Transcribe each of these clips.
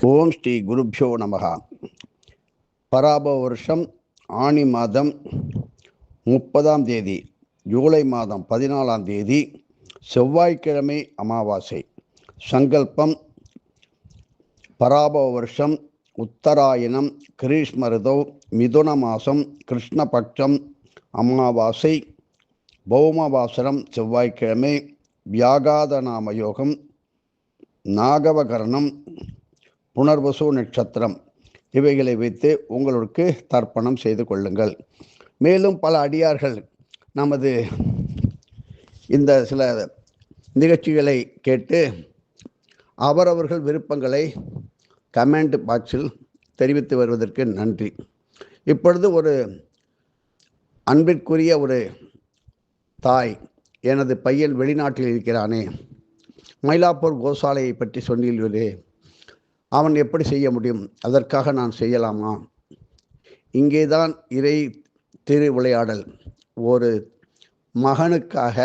ஓம் ஸ்ரீ குருப்யோ நமகா. பராபவ வருஷம் ஆனி மாதம் 30ஆம் தேதி, ஜூலை மாதம் 14ஆம் தேதி, செவ்வாய்க்கிழமை அமாவாசை. சங்கல்பம் பராபவ வருஷம் உத்தராயணம் கிரீஷ்ம மிதுன மாதம் கிருஷ்ணபட்சம் அமாவாசை பௌமவாசரம் செவ்வாய்க்கிழமை வியாகாத நாம யோகம் நாகவகரணம் புனர்வசு நட்சத்திரம். இவைகளை வைத்து உங்களுக்கு தர்ப்பணம் செய்து கொள்ளுங்கள். மேலும் பல அடியார்கள் நமது இந்த சில நிகழ்ச்சிகளை கேட்டு அவரவர்கள் விருப்பங்களை கமெண்ட் பாக்ஸில் தெரிவித்து வருவதற்கு நன்றி. இப்பொழுது ஒரு அன்பிற்குரிய ஒரு தாய், எனது பையன் வெளிநாட்டில் இருக்கிறானே, மயிலாப்பூர் கோசாலையை பற்றி சொன்னீர்களே, அவன் எப்படி செய்ய முடியும்? அதற்காக நான் செய்யலாமா? இங்கேதான் இறை திருவிளையாடல். ஒரு மகனுக்காக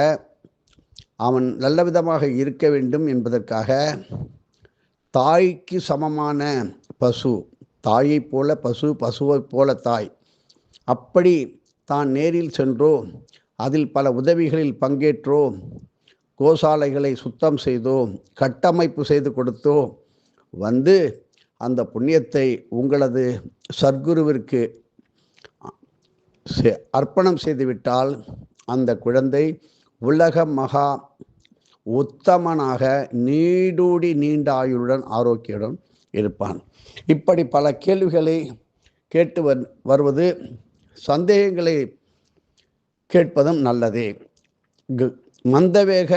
அவன் நல்ல விதமாக இருக்க வேண்டும் என்பதற்காக தாய்க்கு சமமான பசு, தாயை போல பசு, பசுவை போல தாய், அப்படி தான் நேரில் சென்றோ, அதில் பல உதவிகளில் பங்கேற்றோ, கோசாலைகளை சுத்தம் செய்தோ, கட்டமைப்பு செய்து கொடுத்தோ வந்து அந்த புண்ணியத்தை உங்களது சர்க்குருவிற்கு அர்ப்பணம் செய்துவிட்டால் அந்த குழந்தை உலக மகா உத்தமனாக நீடூடி நீண்ட ஆயுளுடன் ஆரோக்கியத்துடன் இருப்பான். இப்படி பல கேள்விகளை கேட்டு வருவது, சந்தேகங்களை கேட்பதும் நல்லதே. மந்தவேக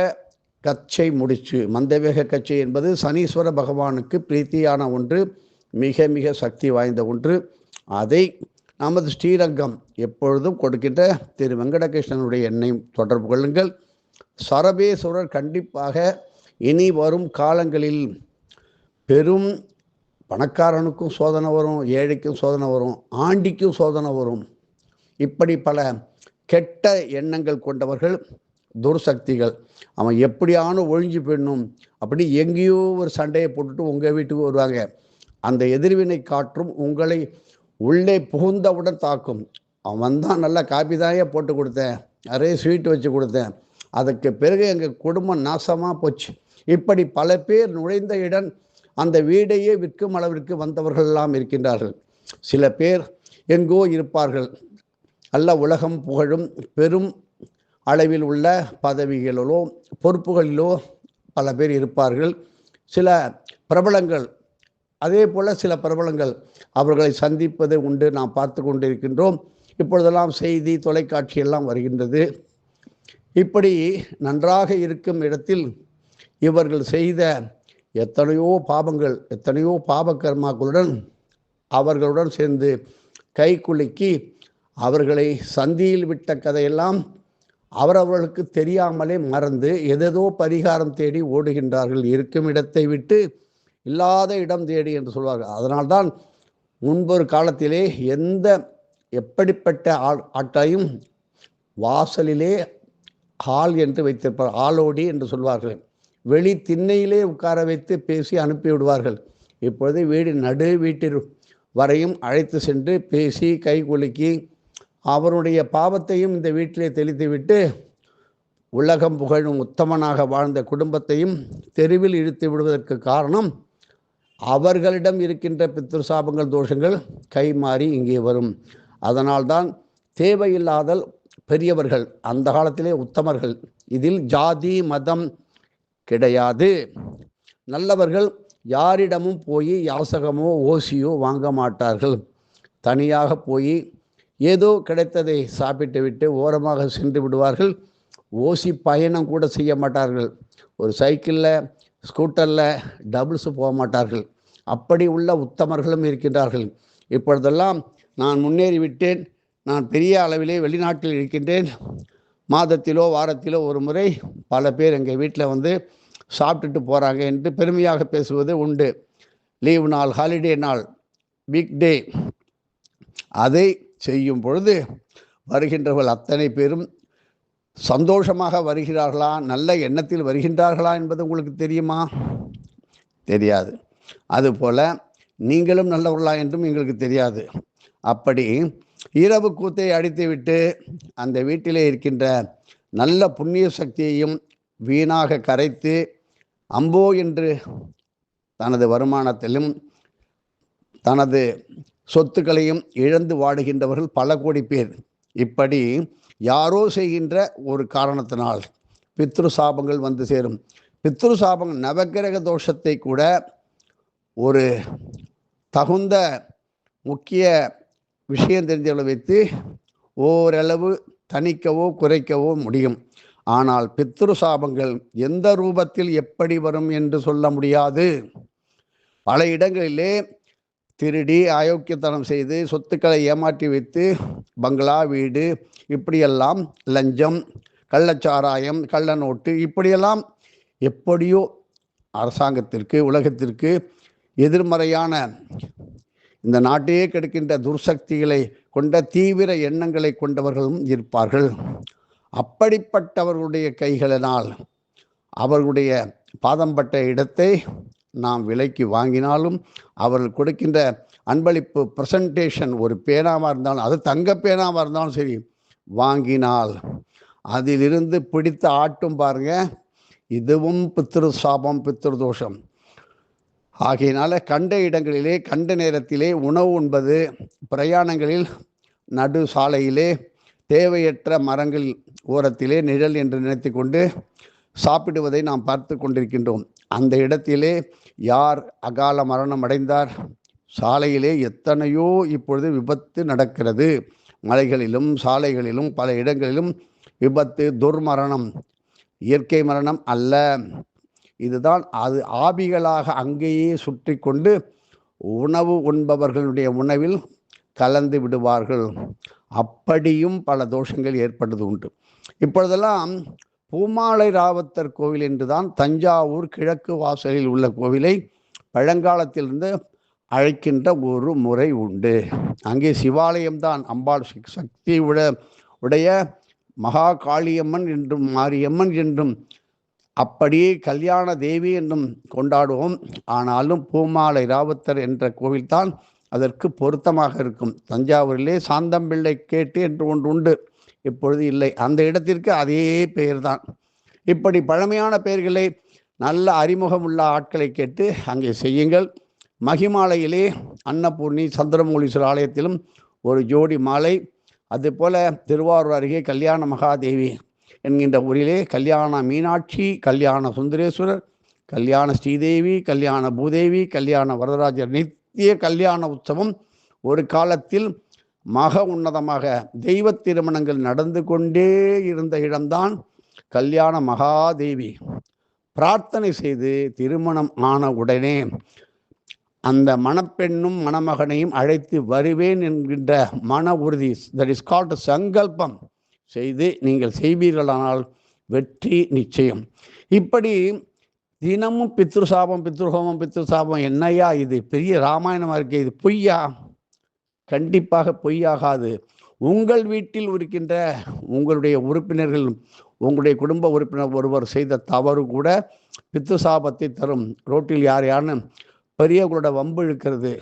கச்சை முடிச்சு, மந்தவேக கச்சை என்பது சனீஸ்வர பகவானுக்கு பிரீத்தியான ஒன்று, மிக மிக சக்தி வாய்ந்த ஒன்று. அதை நமது ஸ்ரீரங்கம் எப்பொழுதும் கொடுக்கின்ற திரு வெங்கடகிருஷ்ணனுடைய எண்ணெய் தொடர்பு கொள்ளுங்கள். சரபேஸ்வரர் கண்டிப்பாக இனி வரும் காலங்களில் பெரும் பணக்காரனுக்கும் சோதனை வரும், ஏழைக்கும் சோதனை வரும், ஆண்டிக்கும் சோதனை வரும். இப்படி பல கெட்ட எண்ணங்கள் கொண்டவர்கள், துர்சக்திகள், அவன் எப்படியானு ஒழிஞ்சு போயிடணும் அப்படி எங்கேயோ ஒரு சண்டையை போட்டுட்டு உங்கள் வீட்டுக்கு வருவாங்க. அந்த எதிர்வினை காற்றும் உங்களை உள்ளே புகுந்தவுடன் தாக்கும். அவன் தான் நல்லா காப்பி தாயே போட்டு கொடுத்தேன், நிறைய ஸ்வீட் வச்சு கொடுத்தேன், அதுக்கு பிறகு எங்கள் குடும்பம் நாசமாக போச்சு. இப்படி பல பேர் நுழைந்த இடம் அந்த வீடையே விற்கும் அளவிற்கு வந்தவர்கள் எல்லாம் இருக்கின்றார்கள். சில பேர் எங்கோ இருப்பார்கள், நல்ல உலகம் புகழும் பெரும் அளவில் உள்ள பதவிகளிலோ பொறுப்புகளிலோ பல பேர் இருப்பார்கள். சில பிரபலங்கள், அதே போல் சில பிரபலங்கள் அவர்களை சந்திப்பது உண்டு, நாம் பார்த்து கொண்டிருக்கின்றோம். இப்பொழுதெல்லாம் செய்தி தொலைக்காட்சி எல்லாம் வருகின்றது. இப்படி நன்றாக இருக்கும் இடத்தில் இவர்கள் செய்த எத்தனையோ பாபங்கள், எத்தனையோ பாபகர்மாக்களுடன் அவர்களுடன் சேர்ந்து கை குலுக்கி அவர்களை சந்தியில் விட்ட கதையெல்லாம் அவரவர்களுக்கு தெரியாமலே மறந்து எதேதோ பரிகாரம் தேடி ஓடுகின்றார்கள். இருக்கும் இடத்தை விட்டு இல்லாத இடம் தேடி என்று சொல்வார்கள். அதனால்தான் முன்பொரு காலத்திலே எப்படிப்பட்ட ஆட்டையும் வாசலிலே ஹால் என்று வைத்திருப்பார், ஆளோடி என்று சொல்வார்கள். வெளி திண்ணையிலே உட்கார வைத்து பேசி அனுப்பி விடுவார்கள். இப்பொழுது நடு வீட்டில் வரையும் அழைத்து சென்று பேசி கை குலுக்கி அவருடைய பாவத்தையும் இந்த வீட்டிலே தெளித்துவிட்டு உலகம் புகழும் உத்தமனாக வாழ்ந்த குடும்பத்தையும் தெருவில் இழுத்து விடுவதற்கு காரணம் அவர்களிடம் இருக்கின்ற பித்ரு சாபங்கள், தோஷங்கள் கை மாறி இங்கே வரும். அதனால்தான் தேவையில்லாத பெரியவர்கள், அந்த காலத்திலே உத்தமர்கள், இதில் ஜாதி மதம் கிடையாது. நல்லவர்கள் யாரிடமும் போய் யாசகமோ ஓசியோ வாங்க மாட்டார்கள். தனியாக போய் ஏதோ கிடைத்ததை சாப்பிட்டு விட்டு ஓரமாக சென்று விடுவார்கள். ஓசி பயணம் கூட செய்ய மாட்டார்கள். ஒரு சைக்கிளில் ஸ்கூட்டரில் டபுள்ஸு போக மாட்டார்கள். அப்படி உள்ள உத்தமர்களும் இருக்கின்றார்கள். இப்பொழுதெல்லாம் நான் முன்னேறிவிட்டேன், நான் பெரிய அளவிலே வெளிநாட்டில் இருக்கின்றேன், மாதத்திலோ வாரத்திலோ ஒரு முறை பல பேர் எங்கள் வீட்டில் வந்து சாப்பிட்டுட்டு போகிறாங்க என்று பெருமையாக பேசுவது உண்டு. லீவு நாள், ஹாலிடே நாள், வீக் டே, அதை செய்யும் பொழுது வருகின்றவர்கள் அத்தனை பேரும் சந்தோஷமாக வருகிறார்களா, நல்ல எண்ணத்தில் வருகின்றார்களா என்பது உங்களுக்கு தெரியுமா? தெரியாது. அதுபோல் நீங்களும் நல்லவர்களா என்றும் எங்களுக்கு தெரியாது. அப்படி இரவு கூத்தை அடித்துவிட்டு அந்த வீட்டிலே இருக்கின்ற நல்ல புண்ணிய சக்தியையும் வீணாக கரைத்து அம்போ என்று தனது வருமானத்திலும் தனது சொத்துக்களையும் இழந்து வாடுகின்றவர்கள் பல கோடி பேர். இப்படி யாரோ செய்கின்ற ஒரு காரணத்தினால் பித்ரு சாபங்கள் வந்து சேரும். பித்ரு சாபங்கள் நவக்கிரக தோஷத்தை கூட ஒரு தகுந்த முக்கிய விஷயம் தெரிஞ்சவளை வைத்து ஓரளவு தணிக்கவோ குறைக்கவோ முடியும். ஆனால் பித்ரு சாபங்கள் எந்த ரூபத்தில் எப்படி வரும் என்று சொல்ல முடியாது. பல இடங்களிலே திருடி அயோக்கியத்தனம் செய்து சொத்துக்களை ஏமாற்றி வைத்து பங்களா வீடு இப்படியெல்லாம் லஞ்சம் கள்ளச்சாராயம் கள்ள நோட்டு இப்படியெல்லாம் எப்படியோ அரசாங்கத்திற்கு உலகத்திற்கு எதிர்மறையான இந்த நாட்டையே கெடுக்கின்ற துர்சக்திகளை கொண்ட தீவிர எண்ணங்களை கொண்டவர்களும் இருப்பார்கள். அப்படிப்பட்டவர்களுடைய கைகளினால் அவர்களுடைய பாதம்பட்ட இடத்தை நாம் விலைக்கு வாங்கினாலும் அவர்கள் கொடுக்கின்ற அன்பளிப்பு பிரசன்டேஷன் ஒரு பேனாவாக இருந்தாலும் அது தங்க பேனாவாக இருந்தாலும் சரி வாங்கினால் அதிலிருந்து பிடித்து ஆட்டும் பாருங்க, இதுவும் பித்ரு சாபம் பித்ரு தோஷம். ஆகையினால கண்ட இடங்களிலே கண்ட நேரத்திலே உணவு உண்பது, பிரயாணங்களில் நடு சாலையிலே தேவையற்ற மரங்கள் ஓரத்திலே நிழல் என்று நினைத்து கொண்டு சாப்பிடுவதை நாம் பார்த்து கொண்டிருக்கின்றோம். அந்த இடத்திலே யார் அகால மரணம் அடைந்தார்? சாலையிலே எத்தனையோ இப்பொழுது விபத்து நடக்கிறது. மலைகளிலும் சாலைகளிலும் பல இடங்களிலும் விபத்து, துர்மரணம், இயற்கை மரணம் அல்ல. இதுதான் அது ஆபிகளாக அங்கேயே சுற்றி கொண்டு உணவு உண்பவர்களுடைய உணவில் கலந்து விடுவார்கள். அப்படியும் பல தோஷங்கள் ஏற்பட்டது உண்டு. இப்பொழுதெல்லாம் பூமாலை ராவத்தர் கோவில் என்றுதான் தஞ்சாவூர் கிழக்கு வாசலில் உள்ள கோவிலை பழங்காலத்திலிருந்து அழைக்கின்ற ஒரு முறை உண்டு. அங்கே சிவாலயம்தான், அம்பாள் சக்தி உடைய மகா காளியம்மன் என்றும் மாரியம்மன் என்றும் அப்படியே கல்யாண தேவி என்றும் கொண்டாடுவோம். ஆனாலும் பூமாலை ராவத்தர் என்ற கோவில்தான் அதற்கு பொருத்தமாக இருக்கும். தஞ்சாவூரிலே சாந்தம்பிள்ளை கேட்டு என்று ஒன்று உண்டு, இப்பொழுது இல்லை. அந்த இடத்திற்கு அதே பெயர்தான். இப்படி பழமையான பெயர்களை நல்ல அறிமுகம் உள்ள ஆட்களை கேட்டு அங்கே செய்யுங்கள். மகிமாலையிலே அன்னபூர்ணி சந்திரமௌலீஸ்வரர் ஆலயத்திலும் ஒரு ஜோடி மாலை, அதுபோல திருவாரூர் அருகே கல்யாண மகாதேவி என்கின்ற ஊரிலே கல்யாண மீனாட்சி, கல்யாண சுந்தரேஸ்வரர், கல்யாண ஸ்ரீதேவி, கல்யாண பூதேவி, கல்யாண வரதராஜர் நித்திய கல்யாண உற்சவம் ஒரு காலத்தில் மக உன்னதமாக தெய்வ திருமணங்கள் நடந்து கொண்டே இருந்த இடம்தான் கல்யாண மகாதேவி. பிரார்த்தனை செய்து திருமணம் ஆன உடனே அந்த மணப்பெண்ணும் மணமகனையும் அழைத்து வருவேன் என்கின்ற மன உறுதி, தட் இஸ் கால்ட் சங்கல்பம் செய்து நீங்கள் செய்வீர்களானால் வெற்றி நிச்சயம். இப்படி தினமும் பித்ருசாபம் பித்ருஹோமம் பித்ருசாபம் என்னையா இது பெரிய ராமாயணமாக இருக்கே, இது பொய்யா? கண்டிப்பாக பொய்யாகாது. உங்கள் வீட்டில் இருக்கின்ற உங்களுடைய உறுப்பினர்கள், உங்களுடைய குடும்ப உறுப்பினர் ஒருவர் செய்த தவறு கூட பித்ருசாபத்தை தரும். ரோட்டில் யாரையான பெரியவங்களோட வம்பு இழுக்கிறது,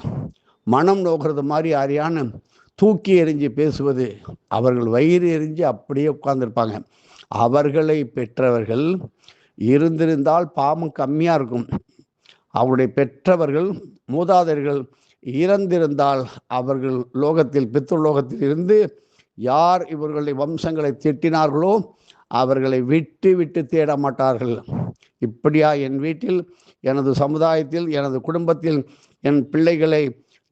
மனம் நோக்கிறது மாதிரி யாரையான தூக்கி எறிஞ்சு பேசுவது, அவர்கள் வயிறு எறிஞ்சு அப்படியே உட்கார்ந்துருப்பாங்க. அவர்களை பெற்றவர்கள் இருந்திருந்தால் பாவம் கம்மியாக இருக்கும். அவருடைய பெற்றவர்கள் மூதாதையர்கள் இறந்திருந்தால் அவர்கள் லோகத்தில் பித்ருலோகத்தில் இருந்து யார் இவர்களுடைய வம்சங்களை திட்டினார்களோ அவர்களை விட்டு விட்டு தேட மாட்டார்கள். இப்படியா என் வீட்டில், எனது சமுதாயத்தில், எனது குடும்பத்தில் என் பிள்ளைகளை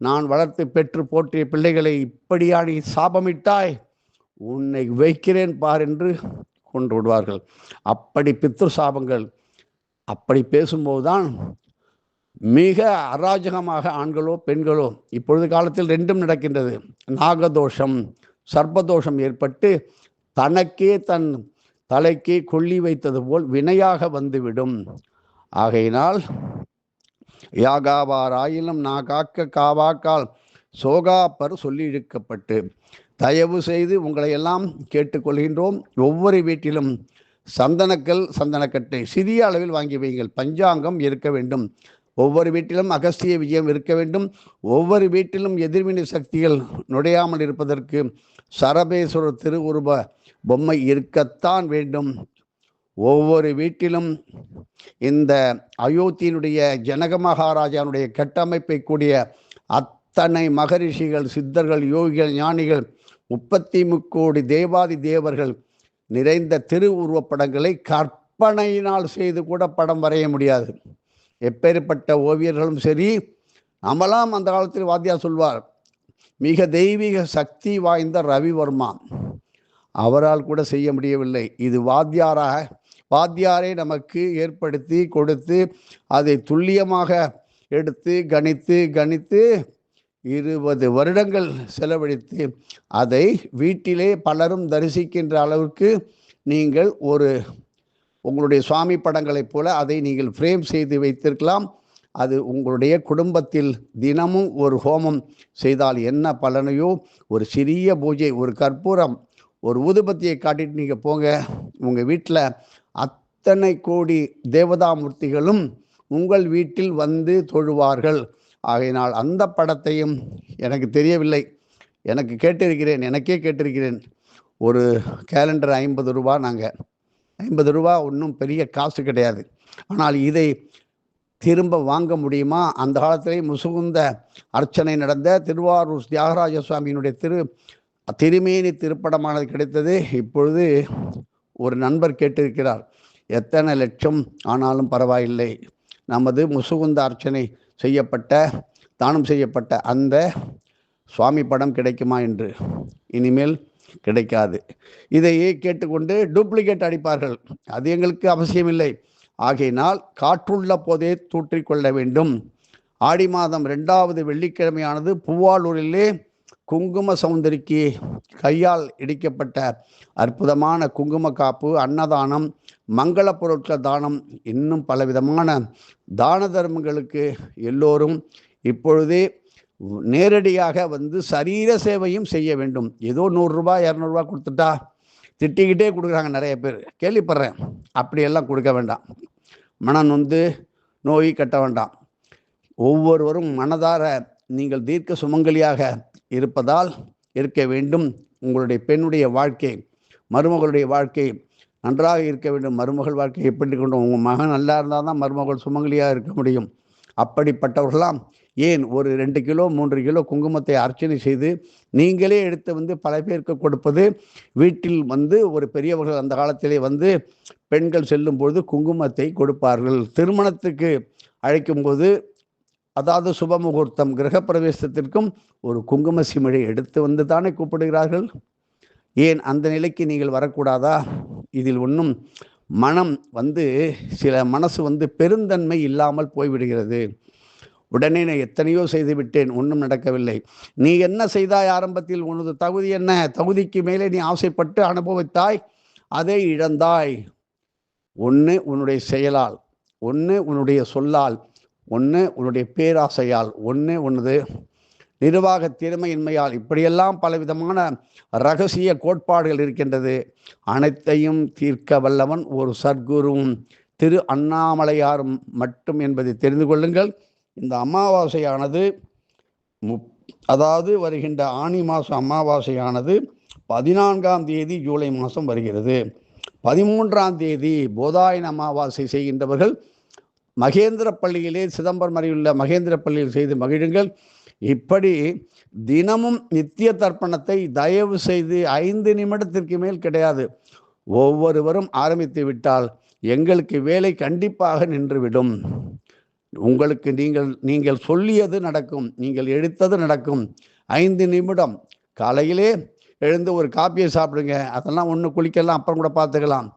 நான் வளர்த்து பெற்று போற்றிய பிள்ளைகளை இப்படியா நீ சாபமிட்டாய், உன்னை வைக்கிறேன் பார் என்று கொண்டு விடுவார்கள். அப்படி பித்ரு சாபங்கள். அப்படி பேசும்போதுதான் மிக அராஜகமாக ஆண்களோ பெண்களோ, இப்பொழுது காலத்தில் ரெண்டும் நடக்கின்றது, நாகதோஷம் சர்ப்பதோஷம் ஏற்பட்டு தனக்கே தன் தலைக்கே கொள்ளி வைத்தது போல் வினையாக வந்துவிடும். ஆகையினால் யாகாவாராயிலும் நான் காக்க காவாக்கால் சோகாப்பர் சொல்லி இழுக்கப்பட்டு, தயவு செய்து உங்களை எல்லாம் கேட்டுக்கொள்கின்றோம். ஒவ்வொரு வீட்டிலும் சந்தனக்கல் சந்தனக்கட்டை சிறிய அளவில் வாங்கி வையுங்கள். பஞ்சாங்கம் இருக்க வேண்டும். ஒவ்வொரு வீட்டிலும் அகஸ்திய விஜயம் இருக்க வேண்டும். ஒவ்வொரு வீட்டிலும் எதிர்வினை சக்திகள் நுழையாமல் இருப்பதற்கு சரபேஸ்வரர் திருவுருவ பொம்மை இருக்கத்தான் வேண்டும். ஒவ்வொரு வீட்டிலும் இந்த அயோத்தியினுடைய ஜனக மகாராஜாவுடைய கட்டமைப்பை கூடிய அத்தனை மகரிஷிகள், சித்தர்கள், யோகிகள், ஞானிகள், 33 கோடி தேவாதி தேவர்கள் நிறைந்த திருவுருவப்படங்களை கற்பனையினால் செய்து கூட படம் வரைய முடியாது. எப்பேற்பட்ட ஓவியர்களும் சரி, நம்மளாம் அந்த காலத்தில் வாத்தியார் சொல்வார், மிக தெய்வீக சக்தி வாய்ந்த ரவிவர்மா, அவரால் கூட செய்ய முடியவில்லை. இது வாத்தியாரை நமக்கு ஏற்படுத்தி கொடுத்து அதை துல்லியமாக எடுத்து கணித்து 20 வருடங்கள் செலவழித்து அதை வீட்டிலே பலரும் தரிசிக்கின்ற அளவுக்கு நீங்கள் உங்களுடைய சுவாமி படங்களைப் போல அதை நீங்கள் ஃப்ரேம் செய்து வைத்திருக்கலாம். அது உங்களுடைய குடும்பத்தில் தினமும் ஒரு ஹோமம் செய்தால் என்ன பலனையோ, ஒரு சிறிய பூஜை, ஒரு கற்பூரம், ஒரு ஊதுபத்தியை காட்டிட்டு நீங்கள் போங்க, உங்கள் வீட்டில் அத்தனை கோடி தேவதாமூர்த்திகளும் உங்கள் வீட்டில் வந்து தொழுவார்கள். ஆகையினால் அந்த படத்தையும் எனக்கு தெரியவில்லை, எனக்கே கேட்டிருக்கிறேன். ஒரு கேலண்டர் 50 ரூபா. நாங்கள் 50 ரூபா ஒன்றும் பெரிய காசு கிடையாது. ஆனால் இதை திரும்ப வாங்க முடியுமா? அந்த காலத்திலே முசுகுந்த அர்ச்சனை நடந்த திருவாரூர் தியாகராஜ சுவாமியினுடைய திருமேனி திருப்படமானது கிடைத்தது. இப்பொழுது ஒரு நண்பர் கேட்டிருக்கிறார், எத்தனை லட்சம் ஆனாலும் பரவாயில்லை, நமது முசுகுந்த அர்ச்சனை தானம் செய்யப்பட்ட அந்த சுவாமி படம் கிடைக்குமா என்று. இனிமேல் கிடைக்காது. இதையே கேட்டுக்கொண்டு டூப்ளிகேட் அடிப்பார்கள். அது எங்களுக்கு அவசியமில்லை. ஆகையினால் காற்றுள்ள போதே தூற்றிக்கொள்ள வேண்டும். ஆடி மாதம் 2வது வெள்ளிக்கிழமையானது பூவாலூரிலே குங்கும சௌந்தரிக்கு கையால் இடிக்கப்பட்ட அற்புதமான குங்கும காப்பு, அன்னதானம், மங்கள பொருட்கள் தானம், இன்னும் பலவிதமான தான தர்மங்களுக்கு எல்லோரும் இப்பொழுதே நேரடியாக வந்து சரீர சேவையும் செய்ய வேண்டும். ஏதோ 100 ரூபாய் 200 ரூபாய் கொடுத்துட்டா திட்டிக்கிட்டே கொடுக்குறாங்க நிறைய பேர், கேள்விப்படுறேன். அப்படியெல்லாம் கொடுக்க வேண்டாம். மனம் நொந்து நோய் கட்ட வேண்டாம். ஒவ்வொருவரும் மனதார நீங்கள் தீர்க்க சுமங்கலியாக இருக்க வேண்டும். உங்களுடைய பெண்ணுடைய வாழ்க்கை, மருமகளுடைய வாழ்க்கை நன்றாக இருக்க வேண்டும். மருமகள் வாழ்க்கை எப்படி கொண்டு, உங்கள் மகன் நல்லா இருந்தால் தான் மருமகள் சுமங்கலியாக இருக்க முடியும். அப்படிப்பட்டவர்களாம் ஏன் ஒரு 2 கிலோ 3 கிலோ குங்குமத்தை அர்ச்சனை செய்து நீங்களே எடுத்து வந்து பல பேருக்கு கொடுப்பது. வீட்டில் வந்து ஒரு பெரியவர்கள் அந்த காலத்திலே வந்து பெண்கள் செல்லும் பொழுது குங்குமத்தை கொடுப்பார்கள். திருமணத்துக்கு அழைக்கும் போது, அதாவது சுப முகூர்த்தம், கிரகப்பிரவேசத்திற்கும் ஒரு குங்கும சிமிழை எடுத்து வந்து தானே கூப்பிடுகிறார்கள். ஏன் அந்த நிலைக்கு நீங்கள் வரக்கூடாதா? இதில் ஒன்றும் மனம் வந்து சில மனசு வந்து பெருந்தன்மை இல்லாமல் போய்விடுகிறது. உடனே நான் எத்தனையோ செய்து விட்டேன், ஒன்றும் நடக்கவில்லை. நீ என்ன செய்தாய் ஆரம்பத்தில்? உனது தகுதி என்ன? தகுதிக்கு மேலே நீ ஆசைப்பட்டு அனுபவித்தாய், அதை இழந்தாய். ஒன்று உன்னுடைய செயலால், ஒன்று உன்னுடைய சொல்லால், ஒன்று உன்னுடைய பேராசையால், ஒன்று உனது நிர்வாக திறமையின்மையால். இப்படியெல்லாம் பலவிதமான இரகசிய கோட்பாடுகள் இருக்கின்றது. அனைத்தையும் தீர்க்க வல்லவன் ஒரு சத்குருவும் திரு அண்ணாமலையாரும் மட்டும் என்பதை தெரிந்து கொள்ளுங்கள். இந்த அமாவாசையானது அதாவது வருகின்ற ஆனி மாதம் அமாவாசையானது 14ஆம் தேதி ஜூலை மாதம் வருகிறது. 13ஆம் தேதி போதாயன அமாவாசை செய்கின்றவர்கள் மகேந்திர பள்ளியிலே, சிதம்பரம் அருகிலுள்ள மகேந்திர பள்ளியில் செய்து மகிழுங்கள். இப்படி தினமும் நித்திய தர்ப்பணத்தை தயவு செய்து 5 நிமிடத்திற்கு மேல் கிடையாது, ஒவ்வொருவரும் ஆரம்பித்து விட்டால் எங்களுக்கு வேலை கண்டிப்பாக நின்றுவிடும். உங்களுக்கு நீங்கள் சொல்லியது நடக்கும், நீங்கள் எடுத்தது நடக்கும். 5 நிமிடம் காலையிலே எழுந்து ஒரு காப்பியை சாப்பிடுங்க. அதெல்லாம் ஒன்று குளிக்கலாம், அப்புறம் கூட பார்த்துக்கலாம்.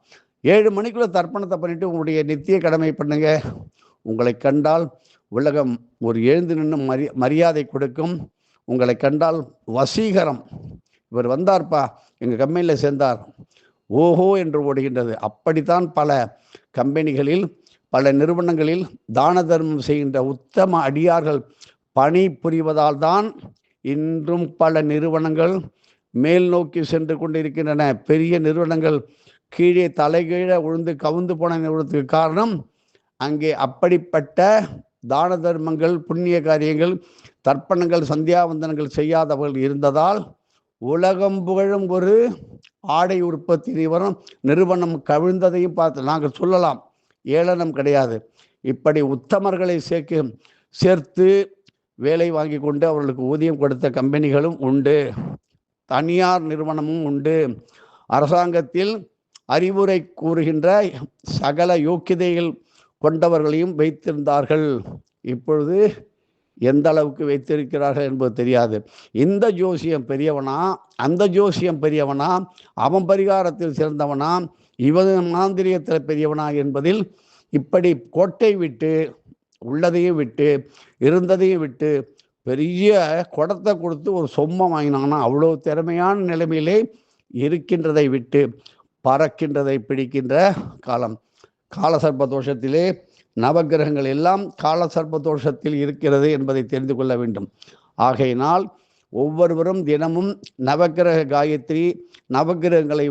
7 மணிக்குள்ள தர்ப்பணத்தை பண்ணிட்டு உங்களுடைய நித்திய கடமை பண்ணுங்க. உங்களை கண்டால் உலகம் ஒரு எழுந்து நின்று மரியாதை கொடுக்கும். உங்களை கண்டால் வசீகரம், இவர் வந்தார்ப்பா, எங்கள் கம்பெனியில் சேர்ந்தார், ஓஹோ என்று ஓடுகின்றது. அப்படித்தான் பல கம்பெனிகளில், பல நிறுவனங்களில் தான தர்மம் செய்கின்ற உத்தம அடியார்கள் பணி புரிவதால் தான் இன்றும் பல நிறுவனங்கள் மேல் நோக்கி சென்று கொண்டிருக்கின்றன. பெரிய நிறுவனங்கள் கீழே தலைகீழ விழுந்து கவுந்து போன நிறுவனத்துக்கு காரணம் அங்கே அப்படிப்பட்ட தான தர்மங்கள், புண்ணிய காரியங்கள், தர்ப்பணங்கள், சந்தியாவந்தனங்கள் செய்யாதவர்கள் இருந்ததால் உலகம் புகழும் ஒரு ஆடை உற்பத்தி நிறுவனம் கவிழ்ந்ததையும் பார்த்து நாங்கள் சொல்லலாம். ஏளனம் கிடையாது. இப்படி உத்தமர்களை சேர்த்து வேலை வாங்கி கொண்டு அவர்களுக்கு ஊதியம் கொடுத்த கம்பெனிகளும் உண்டு, தனியார் நிறுவனமும் உண்டு. அரசாங்கத்தில் அறிவுரை கூறுகின்ற சகல யோக்கியதைகள் கொண்டவர்களையும் வைத்திருந்தார்கள். இப்பொழுது எந்த அளவுக்கு வைத்திருக்கிறார்கள் என்பது தெரியாது. இந்த ஜோசியம் பெரியவனா, அந்த ஜோசியம் பெரியவனா, அவன் பரிகாரத்தில் சிறந்தவனா, இவன் மாந்திரியத்தில் பெரியவனா என்பதில் இப்படி கோட்டை விட்டு, உள்ளதையும் விட்டு, இருந்ததையும் விட்டு, பெரிய குடத்தை கொடுத்து ஒரு சொம்மை வாங்கினாங்கன்னா அவ்வளோ திறமையான நிலைமையிலே இருக்கின்றதை விட்டு பறக்கின்றதை பிடிக்கின்ற காலம். காலசர்ப்ப தோஷத்திலே நவகிரகங்கள் எல்லாம் காலசர்ப்ப தோஷத்தில் இருக்கிறது என்பதை தெரிந்து கொள்ள வேண்டும். ஆகையினால் ஒவ்வொருவரும் தினமும் நவகிரக காயத்ரி, நவகிரகங்களை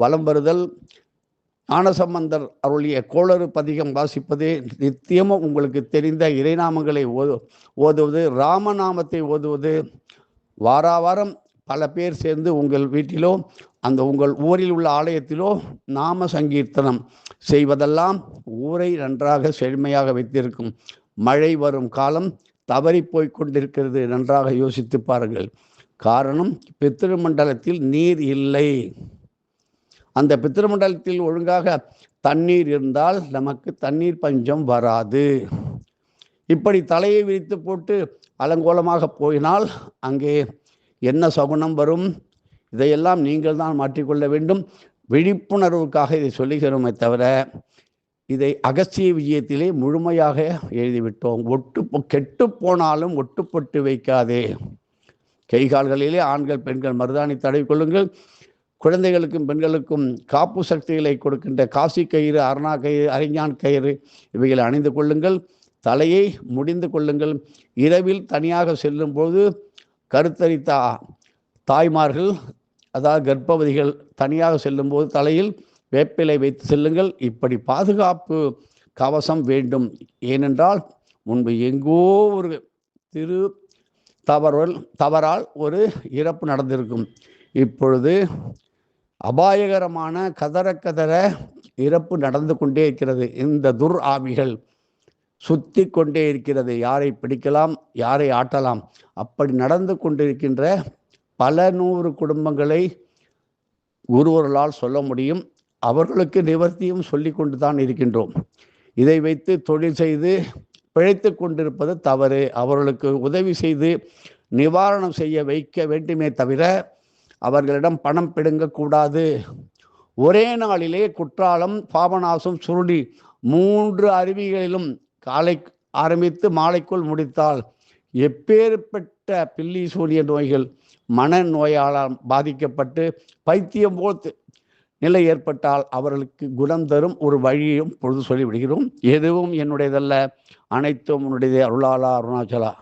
வலம் வருதல், ஞானசம்பந்தர் அருளிய கோளறு பதிகம் வாசிப்பது, நித்தியமும் உங்களுக்கு தெரிந்த இறைநாமங்களை ஓதுவது, ராமநாமத்தை ஓதுவது, வாராவாரம் பல பேர் சேர்ந்து உங்கள் வீட்டிலோ அந்த உங்கள் ஊரில் உள்ள ஆலயத்திலோ நாம சங்கீர்த்தனம் செய்வதெல்லாம் ஊரை நன்றாக செழுமையாக வைத்திருக்கும். மழை வரும் காலம் தவறி போய்கொண்டிருக்கிறது, நன்றாக யோசித்து பாருங்கள். காரணம், பித்திருமண்டலத்தில் நீர் இல்லை. அந்த பித்திருமண்டலத்தில் ஒழுங்காக தண்ணீர் இருந்தால் நமக்கு தண்ணீர் பஞ்சம் வராது. இப்படி தலையை விரித்து போட்டு அலங்கோலமாக போயினால் அங்கே என்ன சகுனம் வரும்? இதையெல்லாம் நீங்கள் தான் மாற்றிக்கொள்ள வேண்டும். விழிப்புணர்வுக்காக இதை சொல்லுகிறோமே தவிர இதை அகஸ்திய விஜயத்திலே முழுமையாக எழுதிவிட்டோம். கெட்டு போனாலும் ஒட்டுப்பட்டு வைக்காதே. கைகால்களிலே ஆண்கள் பெண்கள் மருதாணி தடவி கொள்ளுங்கள். குழந்தைகளுக்கும் பெண்களுக்கும் காப்பு சக்திகளை கொடுக்கின்ற காசி கயிறு, அரணா கயிறு, அறிஞான் கயிறு இவைகளை அணிந்து கொள்ளுங்கள். தலையை முடிந்து கொள்ளுங்கள். இரவில் தனியாக செல்லும் போது கருத்தரித்த தாய்மார்கள், அதாவது கர்ப்பவதிகள் தனியாக செல்லும்போது தலையில் வேப்பிலை வைத்து செல்லுங்கள். இப்படி பாதுகாப்பு கவசம் வேண்டும். ஏனென்றால் முன்பு எங்கோ ஒரு தவறால் ஒரு இறப்பு நடந்திருக்கும். இப்பொழுது அபாயகரமான கதற இறப்பு நடந்து கொண்டே இருக்கிறது. இந்த துர் ஆவிகள் சுத்தி கொண்டே இருக்கிறது. யாரை பிடிக்கலாம், யாரை ஆட்டலாம், அப்படி நடந்து கொண்டிருக்கின்ற பல 100 குடும்பங்களை ஒருவர்களால் சொல்ல முடியும். அவர்களுக்கு நிவர்த்தியும் சொல்லி கொண்டு தான் இருக்கின்றோம். இதை வைத்து தொழில் செய்து பிழைத்து கொண்டிருப்பது தவறு. அவர்களுக்கு உதவி செய்து நிவாரணம் செய்ய வைக்க வேண்டுமே தவிர அவர்களிடம் பணம் பிடுங்கக்கூடாது. ஒரே நாளிலே குற்றாலம், பாபநாசம், சுருளி 3 அருவிகளிலும் காலை ஆரம்பித்து மாலைக்குள் முடித்தால் எப்பேற்பட்ட பில்லி சூனிய நோய்கள், மன நோயால் பாதிக்கப்பட்டு பைத்தியம் போல் நிலை ஏற்பட்டால் அவர்களுக்கு குணம் தரும் ஒரு வழியும் பொழுது சொல்லிவிடுகிறோம். எதுவும் என்னுடையதல்ல, அனைத்தும் உன்னுடைய அருளாளா அருணாச்சலா.